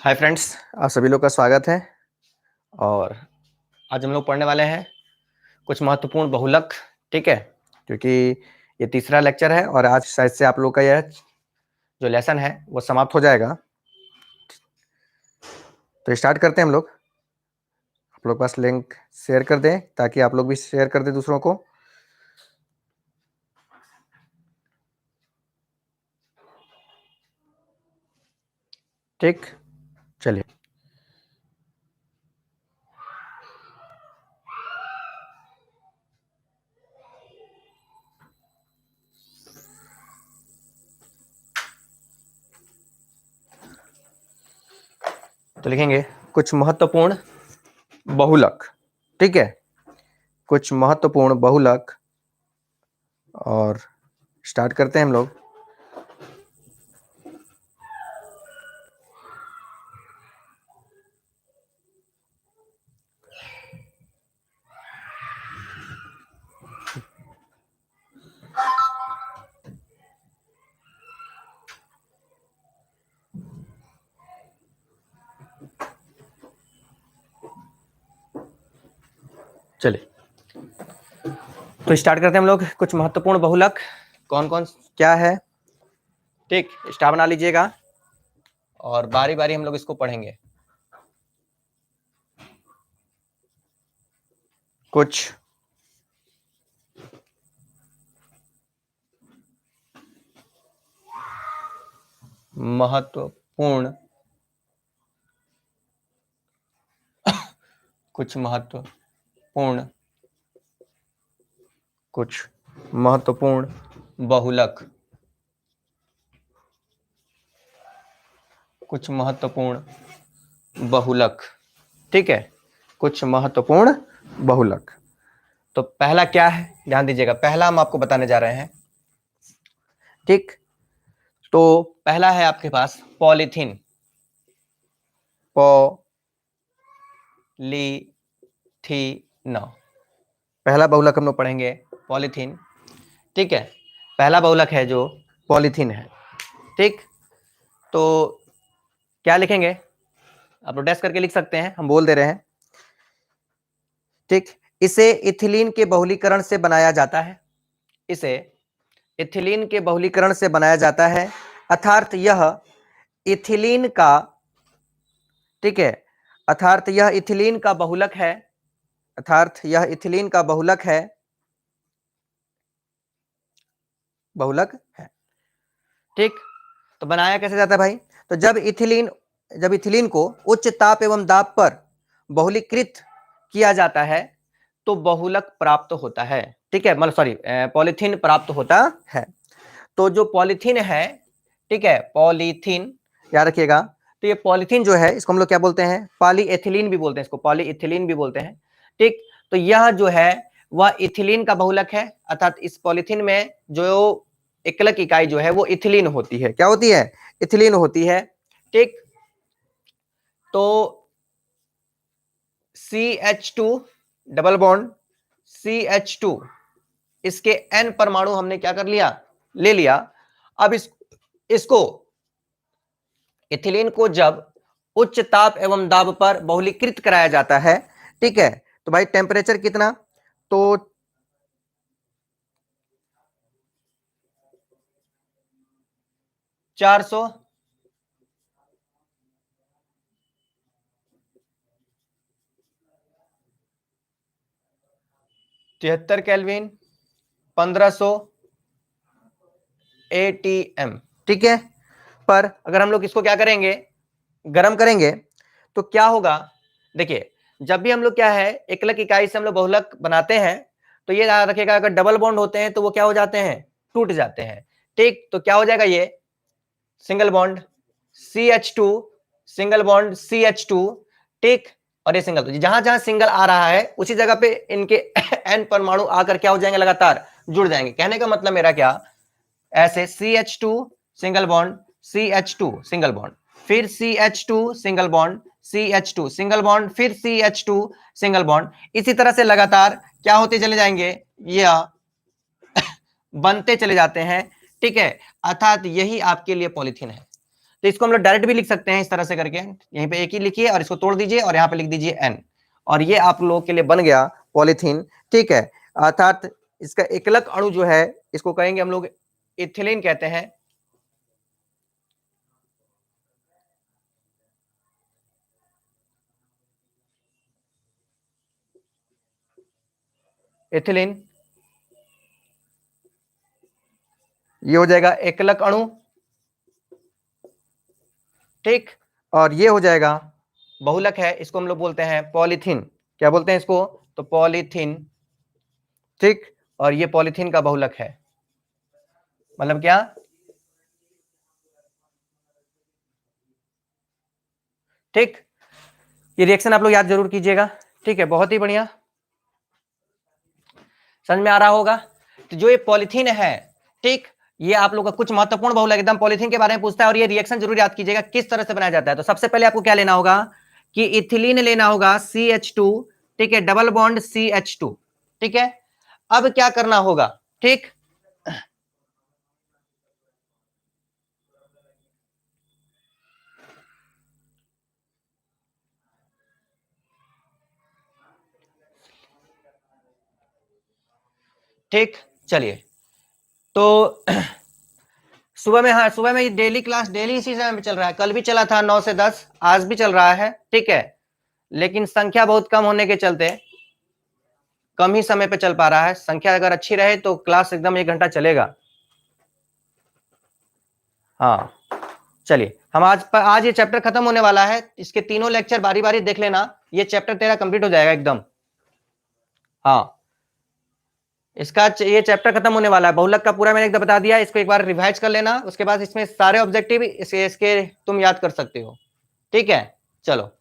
Hi friends, आप सभी लोग का स्वागत है। और आज हम लोग पढ़ने वाले हैं कुछ महत्वपूर्ण बहुलक। ठीक है, क्योंकि ये तीसरा लेक्चर है और आज शायद से आप लोग का यह जो लेसन है वो समाप्त हो जाएगा। तो स्टार्ट करते हैं हम लोग। आप लोग पास लिंक शेयर कर दें ताकि आप लोग भी शेयर कर दें दूसरों को। ठीक, चलिए। तो लिखेंगे कुछ महत्वपूर्ण बहुलक। ठीक है, कुछ महत्वपूर्ण बहुलक और स्टार्ट करते हैं हम लोग। चलिए, तो स्टार्ट करते हैं हम लोग। कुछ महत्वपूर्ण बहुलक कौन कौन क्या है। ठीक, स्टार बना लीजिएगा और बारी बारी हम लोग इसको पढ़ेंगे। कुछ महत्वपूर्ण कुछ महत्वपूर्ण कुछ महत्वपूर्ण बहुलक कुछ महत्वपूर्ण बहुलक। ठीक है, कुछ महत्वपूर्ण बहुलक। तो पहला क्या है, ध्यान दीजिएगा। पहला हम आपको बताने जा रहे हैं। ठीक, तो पहला है आपके पास पॉलीथीन। पॉलीथीन, पहला बहुलक हम लोग पढ़ेंगे पॉलीथीन। ठीक है, पहला बहुलक है जो पॉलीथीन है। ठीक, तो क्या लिखेंगे, आप लोग डैश करके लिख सकते हैं, हम बोल दे रहे हैं। ठीक, इसे इथिलीन के बहुलीकरण से बनाया जाता है। इसे इथिलीन के बहुलीकरण से बनाया जाता है, अर्थात यह इथिलीन का, ठीक है, अर्थात यह इथिलीन का बहुलक है, अर्थात यह इथिलीन का बहुलक है, बहुलक है। ठीक, तो बनाया कैसे जाता है भाई, तो जब इथिलीन को उच्च ताप एवं दाब पर बहुलीकृत किया जाता है तो बहुलक प्राप्त होता है। ठीक है, मतलब सॉरी, पॉलीथीन प्राप्त होता है। तो जो पॉलीथीन है, ठीक है, पॉलीथीन याद रखिएगा। तो ये पॉलीथीन जो है इसको हम लोग क्या बोलते हैं, पॉलीएथिलीन भी बोलते हैं, इसको पॉलीइथिलीन भी बोलते हैं। ठीक, तो यह जो है वह इथिलीन का बहुलक है, अर्थात इस पॉलीथीन में जो एकलक इकाई जो है वो इथिलीन होती है। क्या होती है, इथिलीन होती है। ठीक, तो CH2 डबल बॉन्ड CH2, इसके N परमाणु हमने क्या कर लिया, ले लिया। अब इसको इथिलीन को जब उच्च ताप एवं दाब पर बहुलीकृत कराया जाता है, ठीक है, तो भाई टेम्परेचर कितना, तो 473 केल्विन, 1500 ATM। ठीक है, पर अगर हम लोग इसको क्या करेंगे, गर्म करेंगे तो क्या होगा। देखिए, जब भी हम लोग क्या है एकलक इकाई से हम लोग बहुलक बनाते हैं तो ये याद रखिएगा, अगर डबल बॉन्ड होते हैं तो वो क्या हो जाते हैं, टूट जाते हैं। ठीक, तो क्या हो जाएगा, ये single bond CH2, single bond CH2। ठीक, और ये सिंगल, तो जहां जहां सिंगल आ रहा है उसी जगह पे इनके N परमाणु आकर क्या हो जाएंगे, लगातार जुड़ जाएंगे। कहने का मतलब मेरा क्या, ऐसे CH2 single bond CH2 single bond, फिर CH2 single bond CH2 single bond, फिर CH2 सिंगल बॉन्ड, इसी तरह से लगातार क्या होते चले जाएंगे, यह बनते चले जाते हैं। ठीक है, अर्थात यही आपके लिए पॉलीथीन है। तो इसको हम लोग डायरेक्ट भी लिख सकते हैं इस तरह से करके, यहीं पे एक ही लिखिए और इसको तोड़ दीजिए और यहाँ पे लिख दीजिए N, और ये आप लोगों के लिए बन गया पॉलीथीन। ठीक है, अर्थात इसका एकलक अणु जो है इसको कहेंगे हम लोग इथिलीन कहते हैं। इथिलीन, ये हो जाएगा एकलक अणु। ठीक, और ये हो जाएगा बहुलक है, इसको हम लोग बोलते हैं पॉलीथीन। क्या बोलते हैं इसको? तो पॉलीथीन। ठीक, और ये पॉलीथीन का बहुलक है, मतलब क्या? ठीक, ये रिएक्शन आप लोग याद जरूर कीजिएगा। ठीक है, बहुत ही बढ़िया, समझ में आ रहा होगा। तो जो ये पॉलीथीन है, ठीक, ये आप लोग का कुछ महत्वपूर्ण बहुलक एकदम पॉलीथीन के बारे में पूछता है, और ये रिएक्शन जरूर याद कीजिएगा किस तरह से बनाया जाता है। तो सबसे पहले आपको क्या लेना होगा कि इथिलीन लेना होगा CH2, ठीक है, डबल बॉन्ड CH2। ठीक है, अब क्या करना होगा? ठीक, ठीक, चलिए, तो सुबह में, हाँ सुबह में डेली क्लास डेली इसी समय में चल रहा है, कल भी चला था 9 से 10, आज भी चल रहा है। ठीक है, लेकिन संख्या बहुत कम होने के चलते कम ही समय पे चल पा रहा है। संख्या अगर अच्छी रहे तो क्लास एकदम 1 घंटा चलेगा। हाँ, चलिए, हम आज ये चैप्टर खत्म होने वाला है, इसके तीनों लेक्चर बारी बारी देख लेना, ये चैप्टर तेरा कंप्लीट हो जाएगा एकदम। हाँ, इसका ये चैप्टर खत्म होने वाला है, बहुलक का पूरा मैंने एकदम बता दिया, इसको एक बार रिवाइज कर लेना, उसके बाद इसमें सारे ऑब्जेक्टिव इसके तुम याद कर सकते हो। ठीक है, चलो,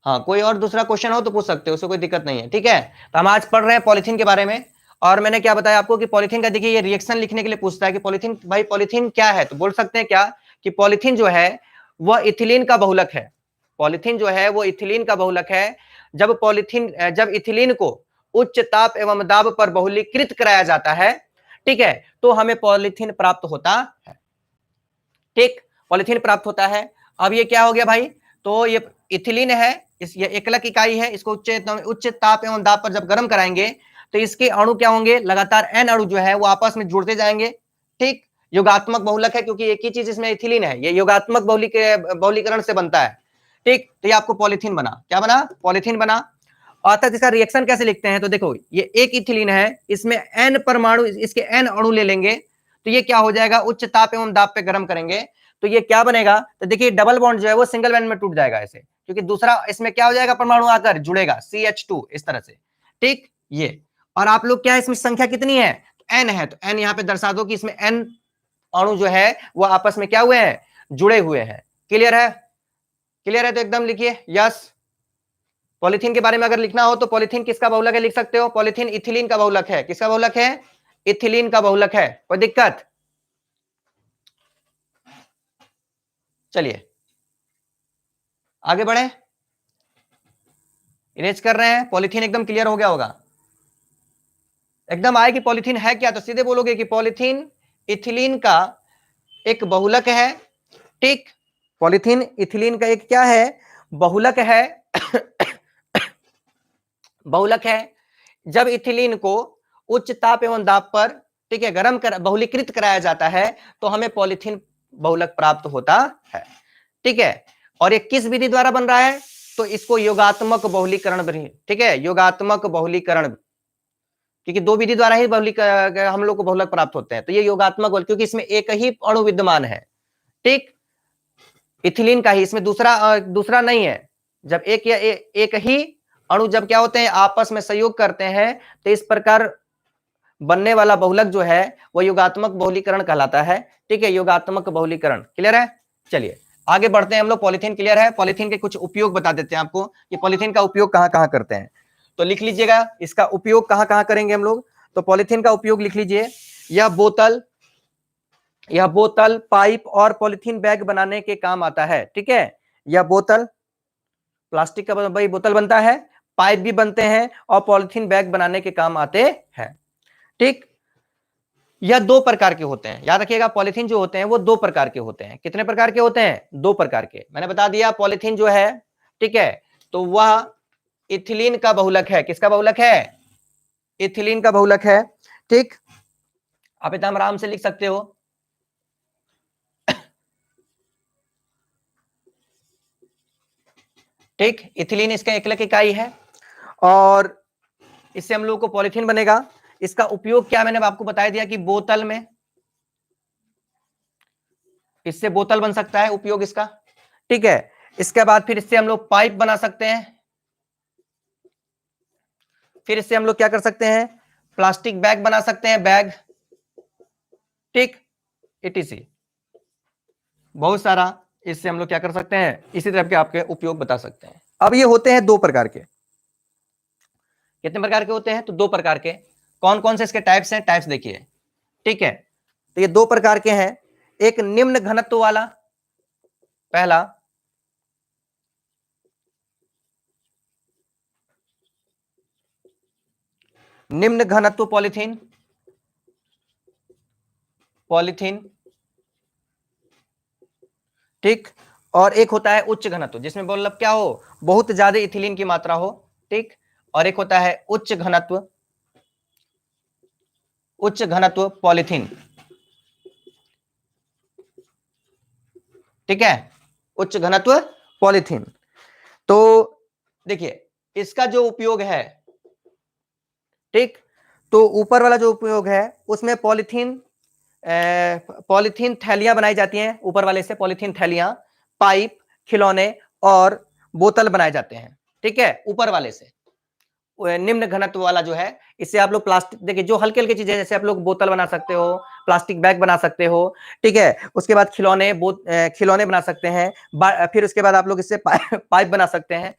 हाँ कोई और दूसरा क्वेश्चन हो तो पूछ सकते हो, उससे कोई दिक्कत नहीं है। ठीक है, तो हम आज पढ़ रहे हैं पॉलीथीन के बारे में, और मैंने क्या बताया आपको कि पॉलीथीन का, देखिए ये रिएक्शन लिखने के लिए पूछता है कि पॉलीथीन, भाई पॉलीथीन क्या है, तो बोल सकते हैं क्या कि पॉलीथीन जो है वह इथिलीन का बहुलक है। पॉलीथीन जो है वो इथिलीन का बहुलक है। जब इथिलीन को उच्च ताप एवं दाब पर बहुलीकृत कराया जाता है, ठीक है, तो हमें पॉलीथीन प्राप्त होता है। ठीक, पॉलीथीन प्राप्त होता है। अब ये क्या हो गया भाई, तो ये इथिलीन है, ये एकलक इकाई है, इसको उच्च ताप एवं दाब पर जब गर्म कराएंगे तो इसके अणु क्या होंगे, लगातार N अणु जो है वो आपस में जुड़ते जाएंगे। ठीक, योगात्मक बहुलक है, क्योंकि एक ही चीज इसमें इथिलीन है, ये योगात्मक बहुलीकरण से बनता है। ठीक, तो ये आपको पॉलीथीन बना, क्या बना? पॉलीथीन बना। अर्थात इसका रिएक्शन कैसे लिखते हैं, तो देखो ये एक इथिलीन है, इसमें N परमाणु, इसके N अणु ले लेंगे, तो ये क्या हो जाएगा, उच्च ताप एवं दाब पे गर्म करेंगे तो ये क्या बनेगा, तो देखिए डबल बॉन्ड जो है वो सिंगल बॉन्ड में टूट जाएगा ऐसे, क्योंकि दूसरा इसमें क्या हो जाएगा, परमाणु आकर जुड़ेगा CH2 इस तरह से। ठीक, ये, और आप लोग क्या है, इसमें संख्या कितनी है, N है, तो N यहाँ पे दर्शा दो कि इसमें N अणु जो है वो आपस में क्या हुए हैं, जुड़े हुए हैं। क्लियर है? क्लियर है तो एकदम लिखिए यस। पॉलीथीन के बारे में अगर लिखना हो तो पॉलीथीन किसका बहुलक है लिख सकते हो, पॉलीथीन इथिलीन का बहुलक है। किसका बहुलक है? इथिलीन का बहुलक है। कोई दिक्कत? चलिए आगे बढ़े, इरेज कर रहे हैं। पॉलीथीन एकदम क्लियर हो गया होगा, एकदम आए कि पॉलीथीन है क्या, तो सीधे बोलोगे कि पॉलीथीन इथिलीन का एक बहुलक है। ठीक, पॉलीथीन इथिलीन का एक क्या है, बहुलक है। बहुलक है। जब इथिलीन को उच्च ताप एवं दाब पर, ठीक है, गर्म कर बहुलीकृत कराया जाता है तो हमें पॉलीथीन बहुलक प्राप्त होता है। ठीक है, और ये किस विधि द्वारा बन रहा है, तो इसको योगात्मक बहुलीकरण, ठीक है, योगात्मक बहुलीकरण, क्योंकि दो विधि द्वारा ही हम लोग को बहुलक प्राप्त होते हैं, तो ये योगात्मक, क्योंकि इसमें एक ही अणु विद्यमान है। ठीक, इथिलीन का ही, इसमें दूसरा नहीं है। जब एक ही अणु जब क्या होते हैं, आपस में संयोग करते हैं, तो इस प्रकार बनने वाला बहुलक जो है वो योगात्मक बहुलीकरण कहलाता है। ठीक है, योगात्मक बहुलीकरण। क्लियर है? चलिए आगे बढ़ते हैं हम लोग। पॉलीथीन क्लियर है, पॉलीथीन के कुछ उपयोग बता देते हैं आपको कि पॉलीथीन का उपयोग कहां कहां करते हैं, तो लिख लीजिएगा इसका उपयोग कहां कहां करेंगे हम लोग। तो पॉलीथीन का उपयोग लिख लीजिए, यह बोतल, पाइप और पॉलीथीन बैग बनाने के काम आता है। ठीक है, यह बोतल, प्लास्टिक का भाई बोतल बनता है, पाइप भी बनते हैं और पॉलीथीन बैग बनाने के काम आते हैं। ठीक, यह दो प्रकार के होते हैं, याद रखिएगा पॉलीथीन जो होते हैं वो दो प्रकार के होते हैं। कितने प्रकार के होते हैं? दो प्रकार के। मैंने बता दिया पॉलीथीन जो है, ठीक है, तो वह इथिलीन का बहुलक है। किसका बहुलक है? इथिलीन का बहुलक है। ठीक, आप एकदम आराम से लिख सकते हो। ठीक, इथिलीन इसका एकलक इकाई है और इससे हम लोगों को पॉलीथीन बनेगा। इसका उपयोग क्या, मैंने आपको बता दिया कि बोतल में, इससे बोतल बन सकता है उपयोग इसका। ठीक है, इसके बाद फिर इससे हम लोग पाइप बना सकते हैं। फिर इससे हम लोग क्या कर सकते हैं? प्लास्टिक बैग बना सकते हैं, बैग। ठीक, इटीसी बहुत सारा इससे हम लोग क्या कर सकते हैं, इसी तरह के आपके उपयोग बता सकते हैं। अब ये होते हैं दो प्रकार के। कितने प्रकार के होते हैं? तो दो प्रकार के। कौन कौन से इसके टाइप्स हैं? टाइप्स देखिए, ठीक है, तो ये दो प्रकार के हैं। एक निम्न घनत्व वाला, पहला निम्न घनत्व पॉलीथीन, पॉलीथीन, ठीक, और एक होता है उच्च घनत्व, जिसमें मतलब क्या हो, बहुत ज्यादा इथिलीन की मात्रा हो। ठीक, और एक होता है उच्च घनत्व, उच्च घनत्व पॉलीथीन। ठीक है, उच्च घनत्व पॉलीथीन। तो देखिए इसका जो उपयोग है, ठीक, तो ऊपर वाला जो उपयोग है उसमें पॉलीथीन, पॉलीथीन थैलियां बनाई जाती हैं। ऊपर वाले से पॉलीथीन थैलियां, पाइप, खिलौने और बोतल बनाए जाते हैं। ठीक है, ऊपर वाले से। निम्न घनत्व वाला जो है, इससे आप लोग प्लास्टिक, देखिए जो हल्के हल्के चीजें, जैसे आप लोग बोतल बना सकते हो, प्लास्टिक बैग बना सकते हो। ठीक है, उसके बाद खिलौने, खिलौने बना सकते हैं। फिर उसके बाद आप लोग इससे पाइप बना सकते हैं।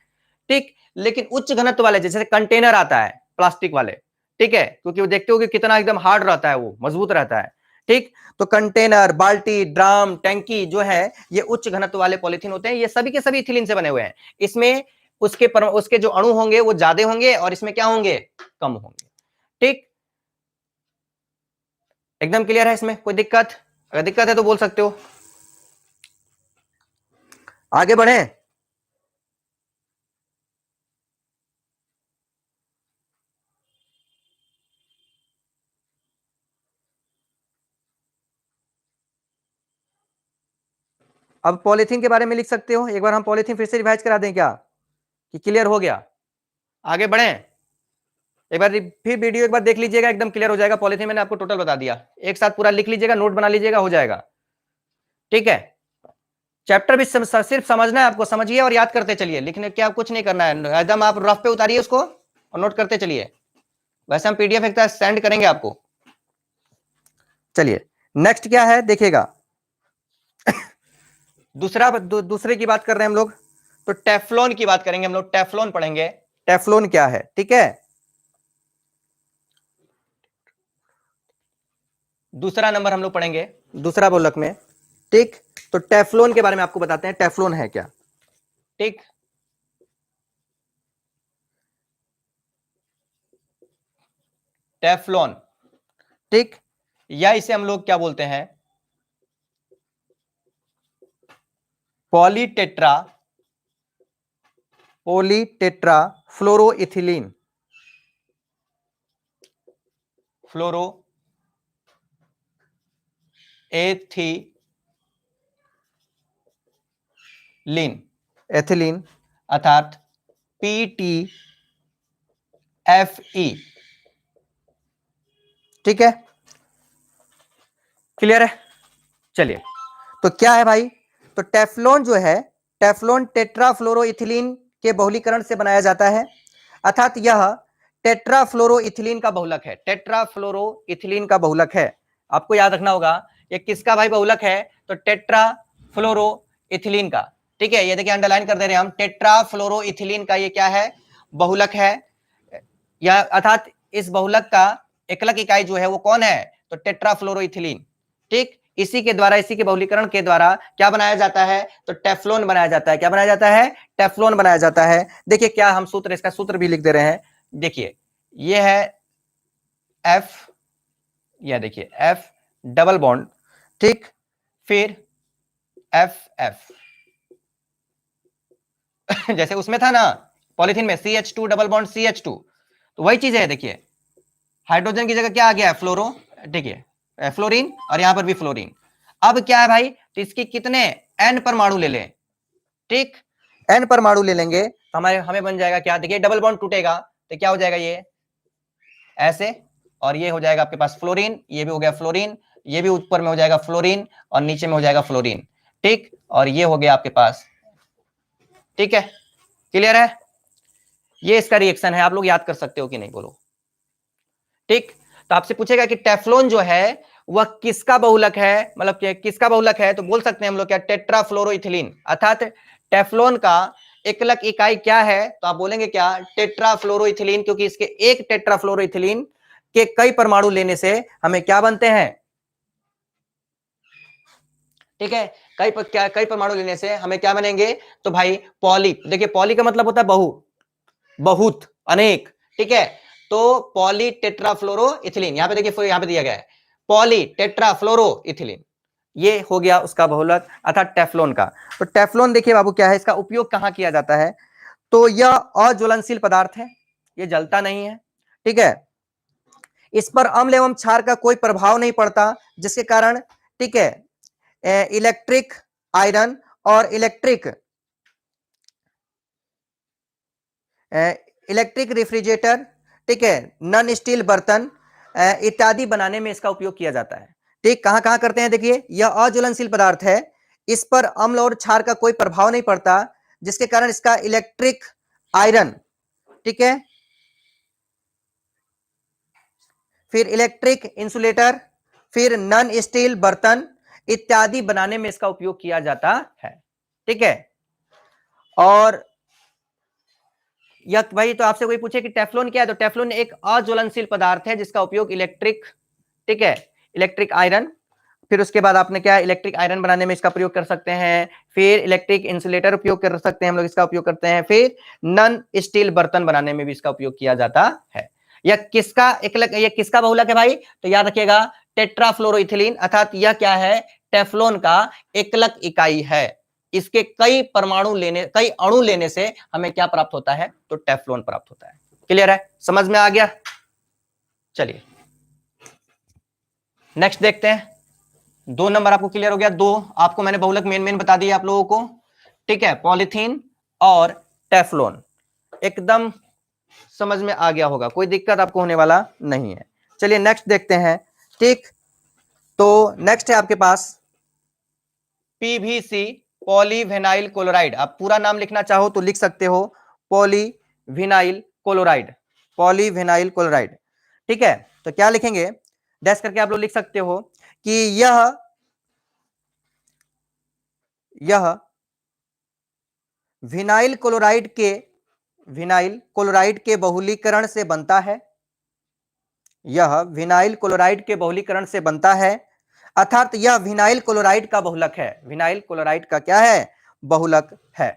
ठीक, लेकिन उच्च घनत्व वाले जैसे कंटेनर आता है प्लास्टिक वाले, ठीक है, क्योंकि वो देखते हो कि कितना एकदम हार्ड रहता है, वो मजबूत रहता है। ठीक, तो कंटेनर, बाल्टी, ड्रम, टैंकी जो है, ये उच्च घनत्व वाले पॉलीथीन होते हैं। ये सभी के सभी इथिलीन से बने हुए हैं। इसमें उसके जो अणु होंगे वो ज्यादा होंगे और इसमें क्या होंगे, कम होंगे। ठीक, एकदम क्लियर है? इसमें कोई दिक्कत? अगर दिक्कत है तो बोल सकते हो। आगे बढ़े। अब पॉलीथीन के बारे में लिख सकते हो। एक बार हम पॉलीथीन फिर से रिवाइज करा दें क्या, कि क्लियर हो गया? आगे बढ़े। एक बार फिर वीडियो एक बार देख लीजिएगा, एकदम क्लियर हो जाएगा। पॉलीथीन मैंने आपको टोटल बता दिया, एक साथ पूरा लिख लीजिएगा, नोट बना लीजिएगा, हो जाएगा। ठीक है, चैप्टर भी सिर्फ समझना है आपको, समझिए और याद करते चलिए। लिखने क्या कुछ नहीं करना है, एकदम आप रफ पे उतारिए उसको और नोट करते चलिए। वैसे हम पीडीएफ एक सेंड करेंगे आपको। चलिए नेक्स्ट क्या है देखिएगा। दूसरे की बात कर रहे हैं हम लोग, तो टेफ्लॉन की बात करेंगे हम लोग। टेफ्लॉन पढ़ेंगे, टेफ्लॉन क्या है। ठीक है, दूसरा नंबर हम लोग पढ़ेंगे, दूसरा बहुलक में। ठीक, तो टेफ्लॉन के बारे में आपको बताते हैं, टेफ्लॉन है क्या। ठीक, टेफ्लॉन, ठीक, या इसे हम लोग क्या बोलते हैं, पॉलीटेट्रा, पॉलीटेट्रा फ्लोरोइथिलीन, फ्लोरो एथिलीन, एथिलीन अर्थात PTFE। ठीक है, क्लियर है? चलिए, तो क्या है भाई, तो टेफ्लॉन जो है, टेफ्लॉन टेट्राफ्लोरोइथिलीन के बहुलीकरण से बनाया जाता है। अर्थात यह टेट्राफ्लोरोइथिलीन का बहुलक है, टेट्राफ्लोरोइथिलीन का बहुलक है। आपको याद रखना होगा ये किसका भाई बहुलक है, तो टेट्राफ्लोरोइथिलीन का। ठीक है, ये देखिए अंडरलाइन कर दे रहे हैं हम, टेट्राफ्लोरोइथिलीन का ये क्या है, बहुलक है। या अर्थात इस बहुलक का एकलक इकाई जो है वो कौन है, तो टेट्राफ्लोरोइथिलीन। ठीक, इसी के द्वारा, इसी के बहुलीकरण के द्वारा क्या बनाया जाता है, तो टेफ्लॉन बनाया जाता है। क्या बनाया जाता है, टेफ्लॉन बनाया जाता है। देखिए क्या हम सूत्र, इसका सूत्र भी लिख दे रहे हैं। देखिए ये है F, यह देखिए F डबल बॉन्ड, ठीक, फिर FF जैसे उसमें था ना पॉलिथीन में CH2 डबल बॉन्ड CH2, तो वही चीज है। देखिए हाइड्रोजन की जगह क्या आ गया है, फ्लोरो, ठीक है, फ्लोरीन, और यहां पर भी फ्लोरीन। अब क्या है भाई, तो इसकी कितने N परमाणु ले लें, ठीक, N परमाणु ले लेंगे तो हमें बन जाएगा क्या, देखिए डबल बॉन्ड टूटेगा तो क्या हो जाएगा, ये ऐसे, और ये हो जाएगा आपके पास फ्लोरीन, ये भी हो गया फ्लोरीन, ये भी ऊपर में हो जाएगा फ्लोरीन, और नीचे में हो जाएगा फ्लोरीन, ठीक, और ये हो गया आपके पास, ठीक है, क्लियर है। ये इसका रिएक्शन है, आप लोग याद कर सकते हो कि नहीं, बोलो, ठीक। तो आपसे पूछेगा कि टेफ्लॉन जो है वह किसका बहुलक है, मतलब किसका बहुलक है, तो बोल सकते हैं हम लोग क्या, टेट्राफ्लोरोइथिलीन, अर्थात टेफ्लॉन का एकलक इकाई क्या है, तो आप बोलेंगे क्या, टेट्राफ्लोरोइथिलीन, क्योंकि इसके एक टेट्राफ्लोरोइथिलीन के कई परमाणु लेने से हमें क्या बनते हैं, ठीक है, कई परमाणु लेने से हमें क्या बनेंगे, तो भाई पॉली, देखिए पॉली का मतलब होता है बहु, बहुत, अनेक, ठीक है, तो पॉली टेट्राफ्लोरो इथिलीन, यहां पे देखिए यहां पे दिया गया है पॉली टेट्राफ्लोरो इथिलीन, ये हो गया उसका बहुलक अर्थात टेफ्लॉन का। तो टेफ्लॉन देखिए बाबू क्या है, इसका उपयोग कहां किया जाता है, तो यह अज्वलनशील पदार्थ है, ये जलता नहीं है, ठीक है, इस पर अम्ल एवं क्षार का कोई प्रभाव नहीं पड़ता, जिसके कारण, ठीक है, इलेक्ट्रिक आयरन और इलेक्ट्रिक रेफ्रिजरेटर, ठीक है, नॉन स्टील बर्तन इत्यादि बनाने में इसका उपयोग किया जाता है, ठीक। कहां कहां करते हैं, देखिए यह अज्वलनशील पदार्थ है, इस पर अम्ल और क्षार का कोई प्रभाव नहीं पड़ता, जिसके कारण इसका इलेक्ट्रिक आयरन, ठीक है, फिर इलेक्ट्रिक इंसुलेटर, फिर नॉन स्टील बर्तन इत्यादि बनाने में इसका उपयोग किया जाता है, ठीक है। और या भाई तो आपसे कोई पूछे कि टेफ्लॉन क्या है, तो टेफ्लॉन एक अज्वलनशील पदार्थ है जिसका उपयोग इलेक्ट्रिक, ठीक है, इलेक्ट्रिक आयरन, फिर उसके बाद आपने क्या, इलेक्ट्रिक आयरन बनाने में इसका प्रयोग कर सकते हैं, फिर इलेक्ट्रिक इंसुलेटर उपयोग कर सकते हैं हम लोग, इसका उपयोग करते हैं, फिर नॉन स्टील बर्तन बनाने में भी इसका उपयोग किया जाता है। यह किसका एकलक, यह किसका बहुलक है भाई, तो याद रखिएगा टेट्राफ्लोरोइथिलीन, अर्थात यह क्या है, टेफ्लॉन का एकलक इकाई है, इसके कई अणु लेने से हमें क्या प्राप्त होता है, तो टेफ्लॉन प्राप्त होता है। क्लियर है, समझ में आ गया। चलिए नेक्स्ट देखते हैं, 2 नंबर आपको क्लियर हो गया, 2 आपको मैंने बहुलक मेन बता दिया आप लोगों को, ठीक है, पॉलीथीन और टेफ्लॉन एकदम समझ में आ गया होगा, कोई दिक्कत आपको होने वाला नहीं है। चलिए नेक्स्ट देखते हैं, ठीक, तो नेक्स्ट है आपके पास पीवीसी, पॉलीविनाइल क्लोराइड, आप पूरा नाम लिखना चाहो तो लिख सकते हो, पॉलीविनाइल क्लोराइड, पॉलीविनाइल क्लोराइड, ठीक है। तो क्या लिखेंगे, डैश करके आप लोग लिख सकते हो कि यह विनाइल क्लोराइड के बहुलीकरण से बनता है, यह विनाइल क्लोराइड के बहुलीकरण से बनता है, अर्थात यह विनाइल क्लोराइड का बहुलक है, विनाइल क्लोराइड का क्या है, बहुलक है,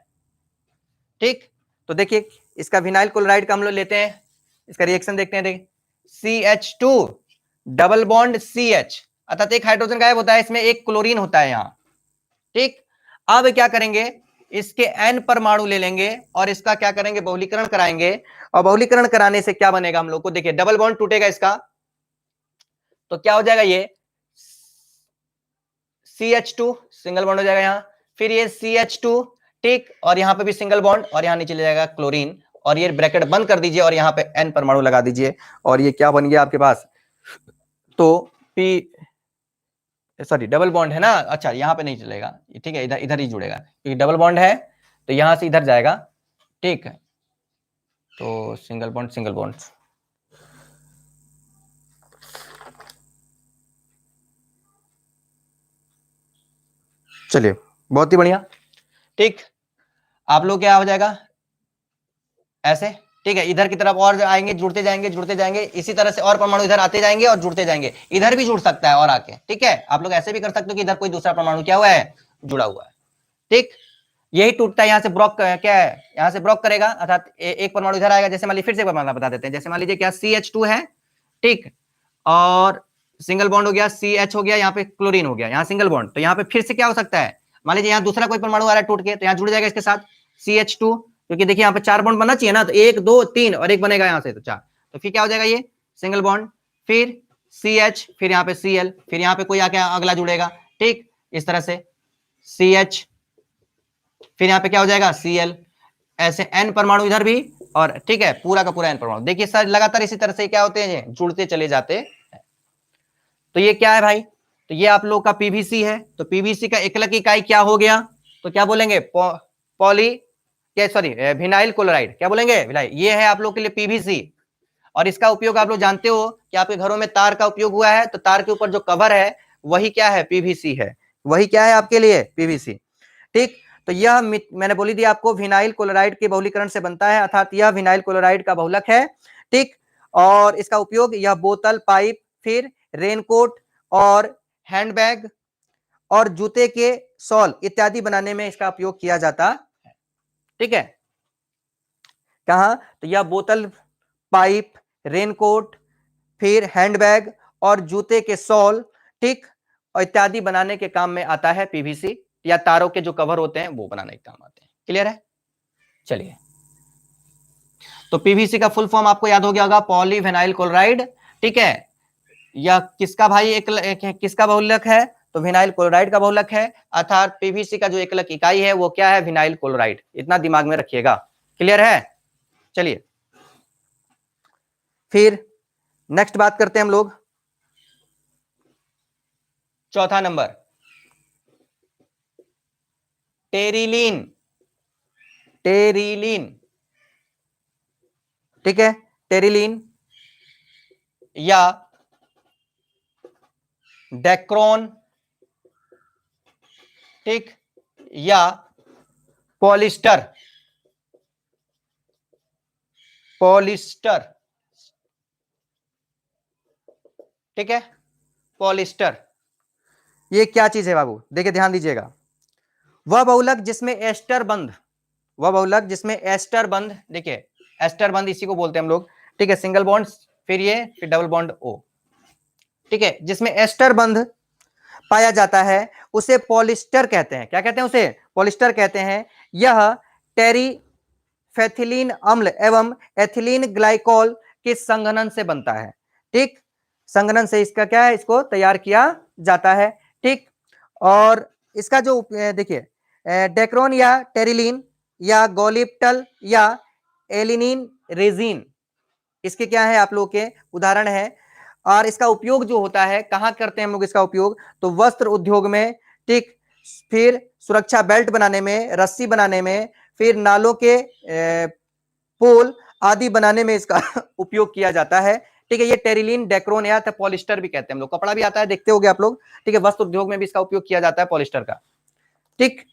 ठीक। तो देखिए इसका विनाइल क्लोराइड का हम लोग लेते हैं, इसका रिएक्शन देखते हैं, देखिए CH2 डबल बॉन्ड CH, अर्थात एक हाइड्रोजन गायब होता है, इसमें एक क्लोरीन होता है यहां, ठीक। अब क्या करेंगे, इसके N परमाणु ले लेंगे और इसका क्या करेंगे, बहुलीकरण कराएंगे, और बहुलीकरण कराने से क्या बनेगा हम लोग को, देखिए डबल बॉन्ड टूटेगा इसका, तो क्या हो जाएगा, ये CH2 सिंगल बॉन्ड हो जाएगा यहां, फिर ये CH2, ठीक, और यहां पे भी सिंगल बॉन्ड, और यहां नीचे ले जाएगा क्लोरीन, और ये ब्रैकेट बंद कर दीजिए और यहां पे N परमाणु लगा दीजिए, और ये क्या बन गया आपके पास, तो P, सॉरी डबल बॉन्ड है ना, अच्छा यहां पे नहीं चलेगा, ठीक है, इधर इधर ही जुड़ेगा क्योंकि डबल बॉन्ड है, तो यहां से इधर जाएगा, ठीक है, तो सिंगल बॉन्ड, चलिए बहुत ही बढ़िया, ठीक। आप लोग क्या हो जाएगा ऐसे, ठीक है, इधर की तरफ और आएंगे, जुड़ते जाएंगे, इसी तरह से और परमाणु इधर आते जाएंगे और जुड़ते जाएंगे, इधर भी जुड़ सकता है और आके, ठीक है, आप लोग ऐसे भी कर सकते हो कि इधर कोई दूसरा परमाणु क्या हुआ है, जुड़ा हुआ है, ठीक। यही टूटता है, यहां से ब्रोक, क्या है, यहां से ब्रोक करेगा, अर्थात एक परमाणु इधर आएगा, जैसे मान लीजिए फिर से एक परमाणु बता देते हैं, जैसे मान लीजिए क्या CH2 है, ठीक, और सिंगल बॉन्ड हो गया, CH हो गया, यहाँ पे क्लोरीन हो गया, यहाँ सिंगल बॉन्ड, तो यहाँ पे फिर से क्या हो सकता है, मान लीजिए यहाँ दूसरा कोई परमाणु आ रहा है टूट के, तो यहाँ जुड़ जाएगा इसके साथ CH2, क्योंकि देखिए यहाँ पे 4 बॉन्ड बनना चाहिए ना, तो 1 2 3 और एक बनेगा यहाँ से, तो 4, तो फिर क्या हो जाएगा, ये सिंगल बॉन्ड, फिर CH, फिर यहाँ पे Cl, फिर यहाँ पे कोई आके अगला जुड़ेगा, ठीक, इस तरह से CH, फिर यहाँ पे क्या हो जाएगा Cl, ऐसे n परमाणु इधर भी, और ठीक है पूरा का पूरा n परमाणु, देखिए सर लगातार इसी तरह से क्या होते हैं, ये जुड़ते चले जाते हैं। तो ये क्या है भाई, तो ये आप लोग का पीवीसी है, तो पीवीसी का एकलक इकाई क्या हो गया, तो क्या बोलेंगे, पॉली, क्या सॉरी विनाइल क्लोराइड, क्या बोलेंगे विनाइल, ये है आप लोग के लिए पीवीसी। और इसका उपयोग आप लोग जानते हो कि आपके घरों में तार का उपयोग हुआ है, तो तार के ऊपर जो कवर है वही क्या है, पीवीसी है, वही क्या है आपके लिए, पीवीसी, ठीक। तो यह मैंने बोली थी आपको विनाइल क्लोराइड के बहुलीकरण से बनता है, अर्थात यह विनाइल क्लोराइड का बहुलक है, ठीक। और इसका उपयोग यह बोतल, पाइप, फिर रेनकोट और हैंडबैग और जूते के सॉल इत्यादि बनाने में इसका उपयोग किया जाता है, ठीक है। कहा, तो यह बोतल, पाइप, रेनकोट, फिर हैंडबैग और जूते के सॉल, ठीक, और इत्यादि बनाने के काम में आता है पीवीसी, या तारों के जो कवर होते हैं वो बनाने के काम आते हैं, क्लियर है। चलिए, तो पीवीसी का फुल फॉर्म आपको याद हो गया होगा, पॉलीविनाइल क्लोराइड, ठीक है। यह किसका भाई एक किसका बहुलक है, तो विनाइल क्लोराइड का बहुलक है, अर्थात पीवीसी का जो एकलक इकाई है वो क्या है, विनाइल क्लोराइड, इतना दिमाग में रखिएगा, क्लियर है। चलिए फिर नेक्स्ट बात करते हैं हम लोग, चौथा नंबर, टेरिलीन, टेरिलीन, ठीक है, टेरिलीन या डेक्रोन, ठीक, या पॉलिस्टर, पॉलिस्टर, ठीक है, पॉलिस्टर, ये क्या चीज है बाबू, देखिए ध्यान दीजिएगा, वह बहुलक जिसमें एस्टर बंध, वह बहुलक जिसमें एस्टर बंध, देखिए एस्टर बंध इसी को बोलते हैं हम लोग, ठीक है, सिंगल बॉन्ड, फिर ये, फिर डबल बॉन्ड O, ठीक है, जिसमें एस्टर बंध पाया जाता है उसे पॉलिस्टर कहते हैं, क्या कहते हैं उसे, पॉलिस्टर कहते हैं। यह टेरिफेथिलीन अम्ल एवं एथिलीन ग्लाइकोल के संघनन से बनता है, ठीक, संघनन से इसका क्या है, इसको तैयार किया जाता है, ठीक। और इसका जो देखिए डेक्रोन या टेरिलीन या गोलिप्टल या एलिनिन रेजिन, इसके क्या है आप लोग के उदाहरण है। और इसका उपयोग जो होता है कहाँ करते हैं हम लोग इसका उपयोग, तो वस्त्र उद्योग में, ठीक, फिर सुरक्षा बेल्ट बनाने में, रस्सी बनाने में, फिर नालों के पोल आदि बनाने में इसका उपयोग किया जाता है, ठीक है। ये टेरिलीन, डेक्रोन या पॉलिस्टर भी कहते हैं हम लोग, कपड़ा भी आता है देखते होगे आप लोग, ठीक है, वस्त्र उद्योग में भी इसका उपयोग किया जाता है पॉलिस्टर का, ठीक।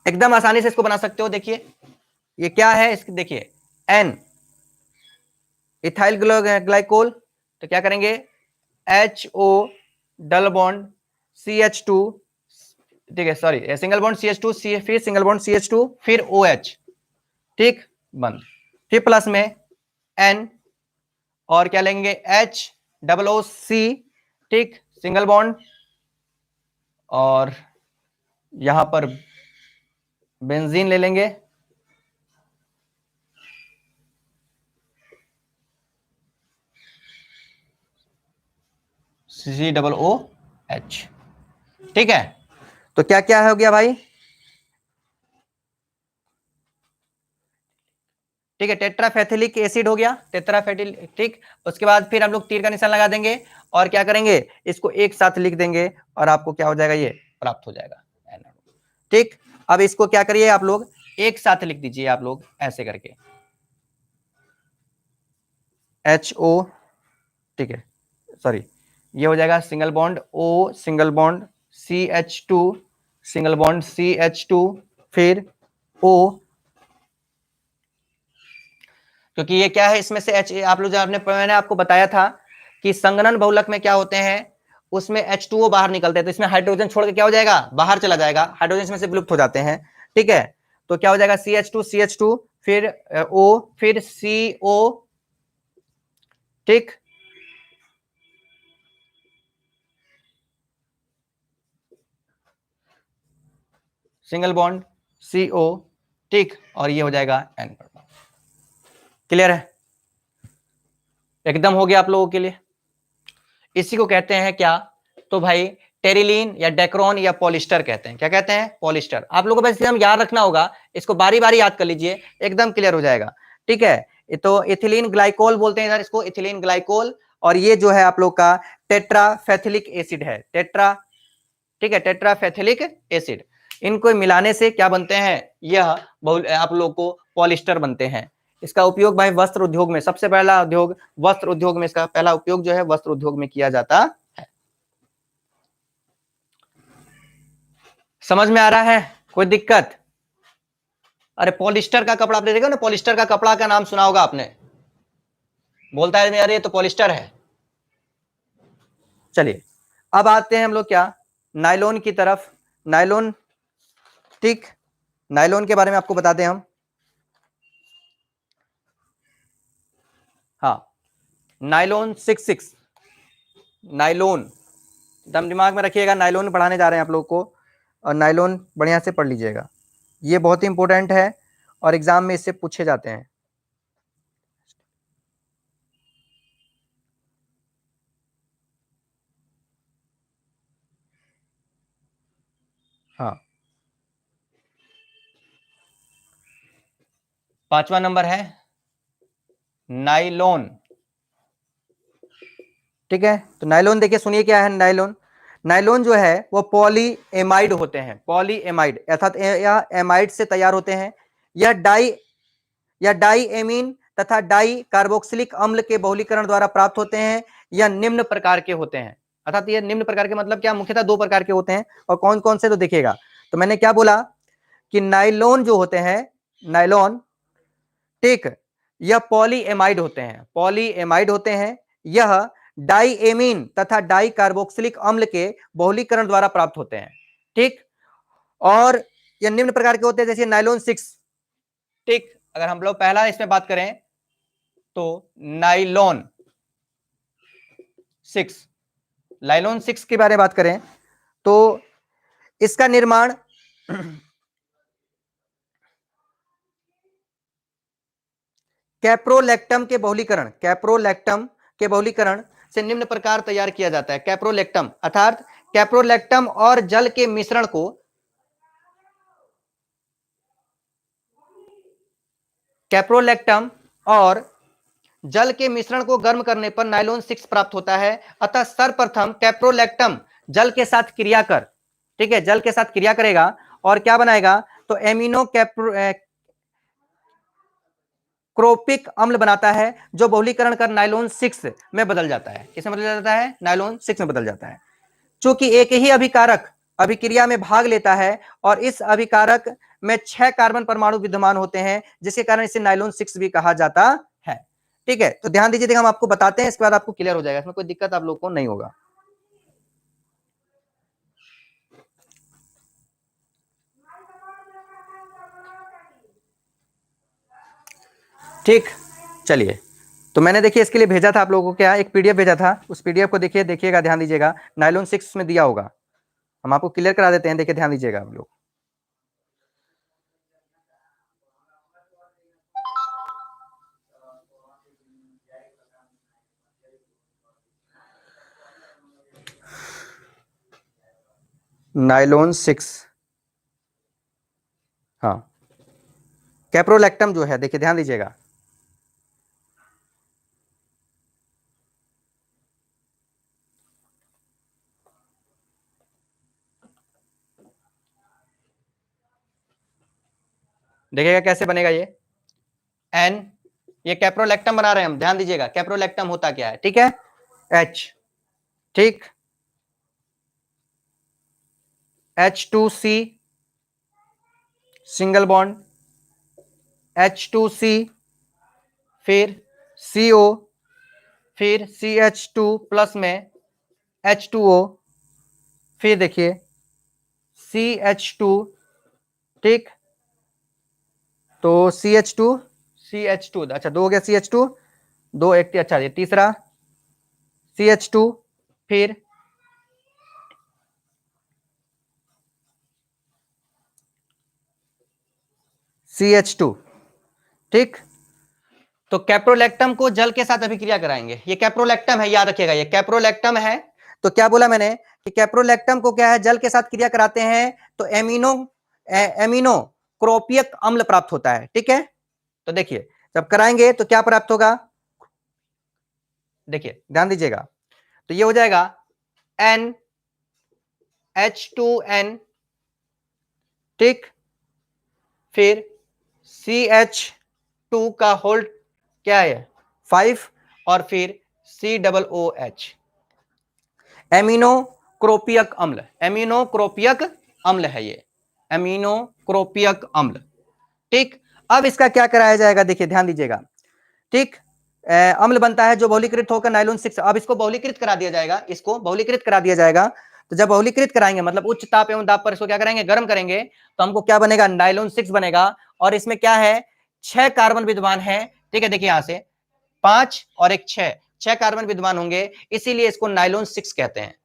एकदम आसानी से इसको बना सकते हो, देखिए ये क्या है, इसके देखिए एन इथाइल ग्लाइकोल, तो क्या करेंगे HO डबल बॉन्ड CH2, ठीक है, सॉरी सिंगल बॉन्ड CH2, फिर सिंगल बॉन्ड CH2, फिर OH, ठीक, बंद, फिर प्लस में N और क्या लेंगे HOOC, ठीक, सिंगल बॉन्ड, और यहां पर बेंजीन ले लेंगे, COOH, ठीक है। तो क्या क्या हो गया भाई, ठीक है, टेट्राफेथिलिक एसिड हो गया, टेट्राफेथिलिक, ठीक। उसके बाद फिर हम लोग तीर का निशान लगा देंगे और क्या करेंगे, इसको एक साथ लिख देंगे और आपको क्या हो जाएगा, ये प्राप्त हो जाएगा, ठीक। अब इसको क्या करिए आप लोग एक साथ लिख दीजिए आप लोग ऐसे करके, HO, ठीक है, सॉरी ये हो जाएगा single bond O, single bond CH2, single bond CH2, फिर O, क्योंकि ये क्या है, इसमें से H, आप लोग मैंने आपको बताया था कि संघनन बहुलक में क्या होते हैं, उसमें H2O बाहर निकलते हैं, तो इसमें हाइड्रोजन छोड़ के क्या हो जाएगा, बाहर चला जाएगा, हाइड्रोजन इसमें से विलुप्त हो जाते हैं, ठीक है। तो क्या हो जाएगा CH2, CH2, फिर O, फिर CO, ठीक, सिंगल बॉन्ड CO, ठीक, और ये हो जाएगा N। क्लियर है? एकदम हो गया आप लोगों के लिए। इसी को कहते हैं क्या, तो भाई टेरिलीन या डेक्रोन या पॉलिस्टर कहते हैं। क्या कहते हैं? पॉलिस्टर। आप लोगों को बस हम याद रखना होगा, इसको बारी बारी याद कर लीजिए, एकदम क्लियर हो जाएगा। ठीक है, तो इथिलीन ग्लाइकोल बोलते हैं इधर इसको, इथिलीन ग्लाइकोल। और ये जो है आप लोग का टेट्राफेथिलिक एसिड है, टेट्रा, ठीक है, टेट्राफेथिलिक एसिड। इनको मिलाने से क्या बनते हैं? यह आप लोग को पॉलिस्टर बनते हैं। इसका उपयोग भाई वस्त्र उद्योग में, सबसे पहला उद्योग वस्त्र उद्योग में, इसका पहला उपयोग जो है वस्त्र उद्योग में किया जाता है। समझ में आ रहा है? कोई दिक्कत? अरे पॉलिस्टर का कपड़ा आपने देखा ना, पॉलिस्टर का कपड़ा का नाम सुना होगा आपने, बोलता है अरे ये तो पॉलिस्टर है। चलिए अब आते हैं हम लोग क्या, नायलॉन की तरफ। नायलॉन, ठीक, नायलॉन के बारे में आपको बता दें हम। हाँ, नायलॉन 66, नायलॉन दम दिमाग में रखिएगा, नायलॉन पढ़ाने जा रहे हैं आप लोग को, और नायलॉन बढ़िया से पढ़ लीजिएगा, ये बहुत ही इंपॉर्टेंट है और एग्जाम में इससे पूछे जाते हैं। हाँ, 5वां नंबर है नायलॉन। ठीक है, तो नायलॉन देखिए, सुनिए क्या है नायलॉन। नायलॉन जो है वो पॉली एमाइड होते हैं, पॉली एमाइड अर्थात यह एमाइड से तैयार होते हैं। यह डाई एमीन तथा डाई कार्बोक्सिलिक अम्ल के बहुलीकरण द्वारा प्राप्त होते हैं। यह निम्न प्रकार के होते हैं, अर्थात ये निम्न प्रकार के मतलब क्या, मुख्यतः 2 प्रकार के होते हैं। और कौन कौन से, तो देखिएगा, तो मैंने क्या बोला कि नायलॉन जो होते हैं, नायलॉन, ठीक, यह पॉलीएमाइड होते हैं, पॉलीएमाइड होते हैं। यह डाईएमीन तथा डाई कार्बोक्सिलिक अम्ल के बहुलीकरण द्वारा प्राप्त होते हैं। ठीक, और यह निम्न प्रकार के होते हैं, जैसे नायलॉन 6। ठीक, अगर हम लोग पहला इसमें बात करें तो नायलॉन 6, नायलॉन 6 के बारे में बात करें तो इसका निर्माण कैप्रोलैक्टम के बहुलीकरण, कैप्रोलैक्टम के बहुलीकरण से निम्न प्रकार तैयार किया जाता है। कैप्रोलैक्टम अर्थात कैप्रोलैक्टम और जल के मिश्रण को, कैप्रोलैक्टम और जल के मिश्रण को गर्म करने पर नायलॉन 6 प्राप्त होता है। अतः सर्वप्रथम कैप्रोलैक्टम जल के साथ क्रिया कर, ठीक है, जल के साथ क्रिया करेगा और क्या बनाएगा, तो एमिनो क्रोपिक अम्ल बनाता है, जो बहुलीकरण कर नायलॉन 6 में बदल जाता है। किसमें बदल जाता है? नायलॉन 6 में बदल जाता है। चूंकि एक ही अभिकारक अभिक्रिया में भाग लेता है और इस अभिकारक में 6 कार्बन परमाणु विद्यमान होते हैं, जिसके कारण इसे नायलॉन 6 भी कहा जाता है। ठीक है, तो ध्यान दीजिए, हम आपको बताते हैं, इसके बाद आपको क्लियर हो जाएगा, इसमें कोई दिक्कत आप लोग को नहीं होगा। ठीक, चलिए, तो मैंने देखिए इसके लिए भेजा था आप लोगों को, क्या एक PDF भेजा था, उस PDF को देखिए, देखिएगा, ध्यान दीजिएगा, नायलॉन 6 में दिया होगा, हम आपको क्लियर करा देते हैं, देखिए ध्यान दीजिएगा आप लोग। नायलॉन 6, हाँ, कैप्रोलैक्टम जो है, देखिए ध्यान दीजिएगा, देखिएगा कैसे बनेगा ये N, ये कैप्रोलैक्टम बना रहे हैं हम, ध्यान दीजिएगा, कैप्रोलैक्टम होता क्या है, ठीक है, H, ठीक, H2C सिंगल बॉन्ड, H2C, फिर CO, फिर CH2 प्लस में H2O, फिर देखिए CH2, ठीक, तो CH2, अच्छा 2 हो गया CH2, दो एक, अच्छा ये तीसरा CH2, फिर CH2, ठीक। तो कैप्रोलैक्टम को जल के साथ अभिक्रिया कराएंगे, ये कैप्रोलैक्टम है, याद रखिएगा ये कैप्रोलैक्टम है। तो क्या बोला मैंने कि कैप्रोलैक्टम को क्या है, जल के साथ क्रिया कराते हैं तो एमिनो क्रोपियक अम्ल प्राप्त होता है, ठीक है। तो देखिए जब कराएंगे तो क्या प्राप्त होगा, देखिए ध्यान दीजिएगा, तो ये हो जाएगा NH2N, ठीक, फिर CH2 का होल्ड क्या है 5, और फिर COOH, एमिनोक्रोपियक अम्ल, एमिनोक्रोपियक अम्ल है ये, एमिनोक्रोपियक अम्ल, ठीक। अब इसका क्या कराया जाएगा, देखिए ध्यान दीजिएगा, ठीक। अम्ल बनता है जो बहुलीकृत होकर नाइलॉन 6, अब इसको बहुलीकृत करा दिया जाएगा, इसको बहुलीकृत करा दिया जाएगा। तो जब बहुलीकृत कराएंगे मतलब उच्च ताप एवं दाब पर इसको क्या करेंगे, गर्म करेंगे, तो हमको क्या बनेगा, नाइलॉन 6 बनेगा। और इसमें क्या है, 6 कार्बन विद्यमान है, ठीक है। देखिए यहां से 5 और एक 6 कार्बन विद्यमान होंगे, इसीलिए इसको नाइलॉन 6 कहते हैं,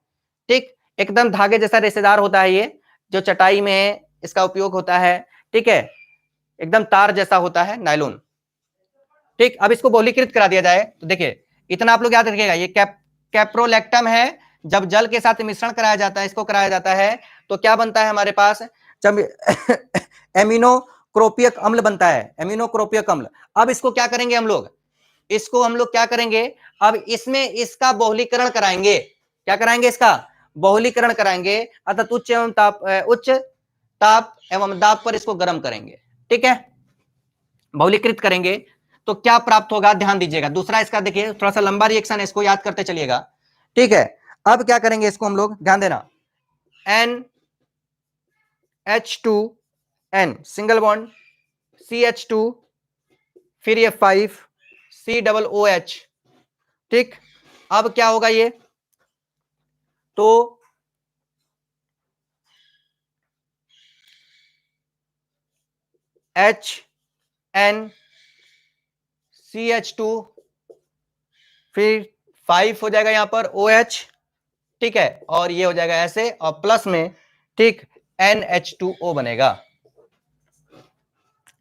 ठीक। एकदम धागे जैसा रेशेदार होता है ये, जो चटाई में इसका उपयोग होता है, ठीक है, एकदम तार जैसा होता है नायलॉन, ठीक। अब इसको बहुलीकृत करा दिया जाए तो देखिए इतना आप लोग याद रखिएगा, ये कैप्रोलैक्टम है, जब जल के साथ मिश्रण कराया जाता है, इसको कराया जाता है तो क्या बनता है हमारे पास, जब एमिनोक्रोपियक अम्ल बनता है, एमिनोक्रोपियक अम्ल। अब इसको क्या करेंगे हम लोग, इसको हम लोग क्या करेंगे, अब इसमें इसका बहुलीकरण कराएंगे, क्या कराएंगे, इसका बहुलीकरण कराएंगे, अर्थात उच्च ताप एवं दाब पर इसको गर्म करेंगे, ठीक है, बहुलीकृत करेंगे। तो क्या प्राप्त होगा, ध्यान दीजिएगा, दूसरा इसका देखिए थोड़ा सा लंबा रिएक्शन है, इसको याद करते चलिएगा, ठीक है। अब क्या करेंगे इसको हम लोग, ध्यान देना, NH2N सिंगल बॉन्ड, CH2, फिर ये 5 COOH, ठीक। अब क्या होगा ये, तो HNCH2, फिर 5 हो जाएगा यहां पर OH, ठीक है, और ये हो जाएगा ऐसे, और प्लस में, ठीक, NH2O बनेगा,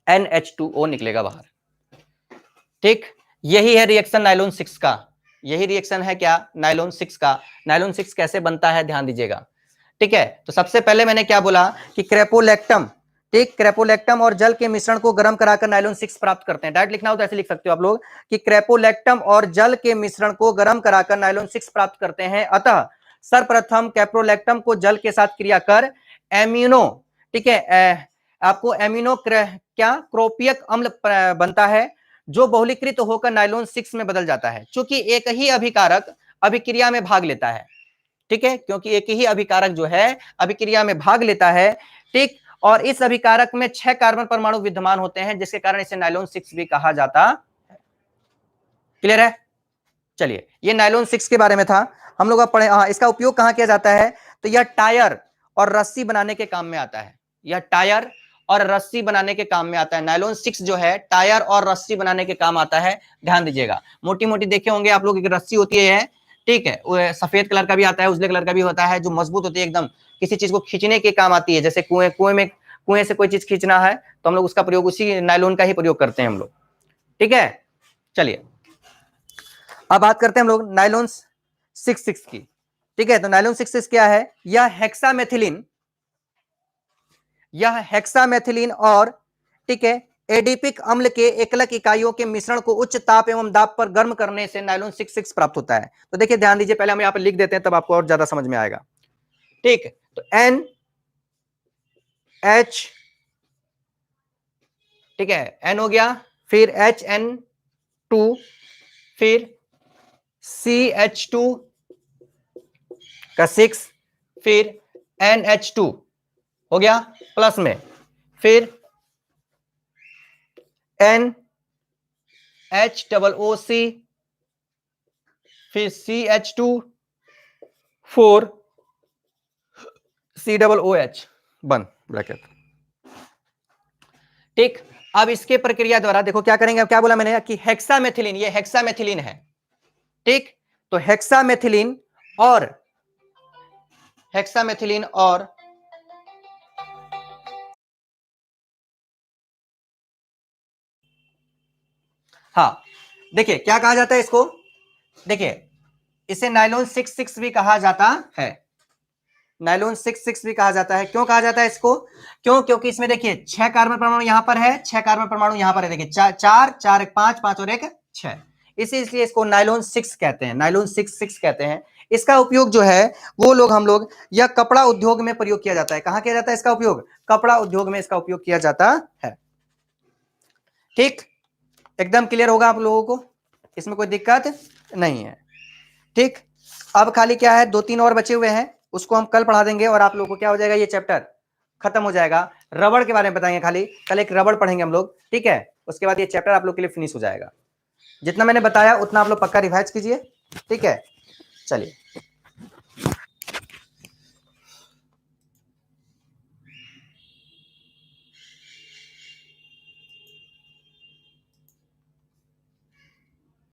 NH2O निकलेगा बाहर, ठीक। यही है रिएक्शन नायलॉन 6 का, यही रिएक्शन है क्या, नायलॉन 6 का। नायलॉन 6 कैसे बनता है ध्यान दीजिएगा, ठीक है। तो सबसे पहले मैंने क्या बोला कि क्रेपोलैक्टम, ठीक, क्रेपोलैक्टम और जल के मिश्रण को गर्म कराकर नायलॉन 6 प्राप्त करते हैं। डायरेक्ट लिखना हो तो ऐसे लिख सकते हो आप लोग कि क्रेपोलैक्टम और जल के मिश्रण को गर्म कराकर नायलॉन 6 प्राप्त करते हैं। अतः सर्वप्रथम कैप्रोलैक्टम को जल के साथ क्रिया कर एमिनो, ठीक है, आपको एमिनो क्या क्रोपियक अम्ल बनता है, जो बहुलीकृत होकर नायलॉन 6 में बदल जाता है। चूंकि एक ही अभिकारक अभिक्रिया में भाग लेता है, ठीक है, क्योंकि एक ही अभिकारक जो है अभिक्रिया में भाग लेता है, ठीक। और इस अभिकारक में 6 कार्बन परमाणु विद्यमान होते हैं, जिसके कारण इसे नायलॉन 6 भी कहा जाता है। क्लियर है, चलिए ये नायलॉन 6 के बारे में था, हम लोग अब पढ़े। हाँ, इसका उपयोग कहां किया जाता है, तो यह टायर और रस्सी बनाने के काम में आता है, यह टायर और रस्सी बनाने के काम में आता है। नायलॉन 6 जो है टायर और रस्सी बनाने के काम आता है, ध्यान दीजिएगा। मोटी मोटी देखे होंगे आप लोग, एक रस्सी होती है, ठीक है, वो सफेद कलर का भी आता है, उजले कलर का भी होता है, जो मजबूत होती है एकदम, किसी चीज को खींचने के काम आती है, जैसे कुएं से कोई चीज खींचना है तो हम लोग उसका प्रयोग उसी नायलॉन का ही प्रयोग करते हैं हम लोग, ठीक है। चलिए अब बात करते हैं हम लोग नायलॉन 6 की, ठीक है। तो नायलॉन 6 क्या है, यह हेक्सामेथिलीन और, ठीक है, एडिपिक अम्ल के एकलक इकाइयों के मिश्रण को उच्च ताप एवं दाब पर गर्म करने से नायलॉन 6 प्राप्त होता है। तो देखिए ध्यान दीजिए, पहले हम यहाँ पर लिख देते हैं तब आपको और ज्यादा समझ में आएगा, ठीक। तो NH, ठीक है, N हो गया, फिर HN2, फिर CH2 का 6, फिर NH2 हो गया प्लस में, फिर NHOOC, फिर CH2, 4 COOH बंद ब्रैकेट, ठीक। अब इसके प्रक्रिया द्वारा देखो क्या करेंगे, अब क्या बोला मैंने कि हेक्सामेथिलीन, ये हेक्सामेथिलीन है, ठीक। तो हेक्सामेथिलीन और हाँ, देखिए क्या कहा जाता है इसको, देखिए इसे नाइलॉन 66 भी कहा जाता है, नाइलॉन 66 भी कहा जाता है। क्यों कहा जाता है इसको, क्योंकि इसमें देखिए 6 कार्बन परमाणु यहां पर है, 6 कार्बन परमाणु यहां पर है, देखिए 4 एक 5 5 और 1 6, इसलिए इसको नाइलॉन 6 कहते हैं, नाइलॉन 66 कहते हैं। इसका उपयोग जो है वो लोग हम लोग या कपड़ा उद्योग में प्रयोग किया जाता है। कहां किया जाता है इसका उपयोग, कपड़ा उद्योग में इसका उपयोग किया जाता है, ठीक। एकदम क्लियर होगा आप लोगों को, इसमें कोई दिक्कत नहीं है, ठीक। अब खाली क्या है, 2-3 और बचे हुए हैं, उसको हम कल पढ़ा देंगे और आप लोगों को क्या हो जाएगा, ये चैप्टर खत्म हो जाएगा। रबड़ के बारे में बताएंगे, खाली कल एक रबड़ पढ़ेंगे हम लोग, ठीक है। उसके बाद ये चैप्टर आप लोग के लिए फिनिश हो जाएगा। जितना मैंने बताया उतना आप लोग पक्का रिवाइज कीजिए, ठीक है। चलिए।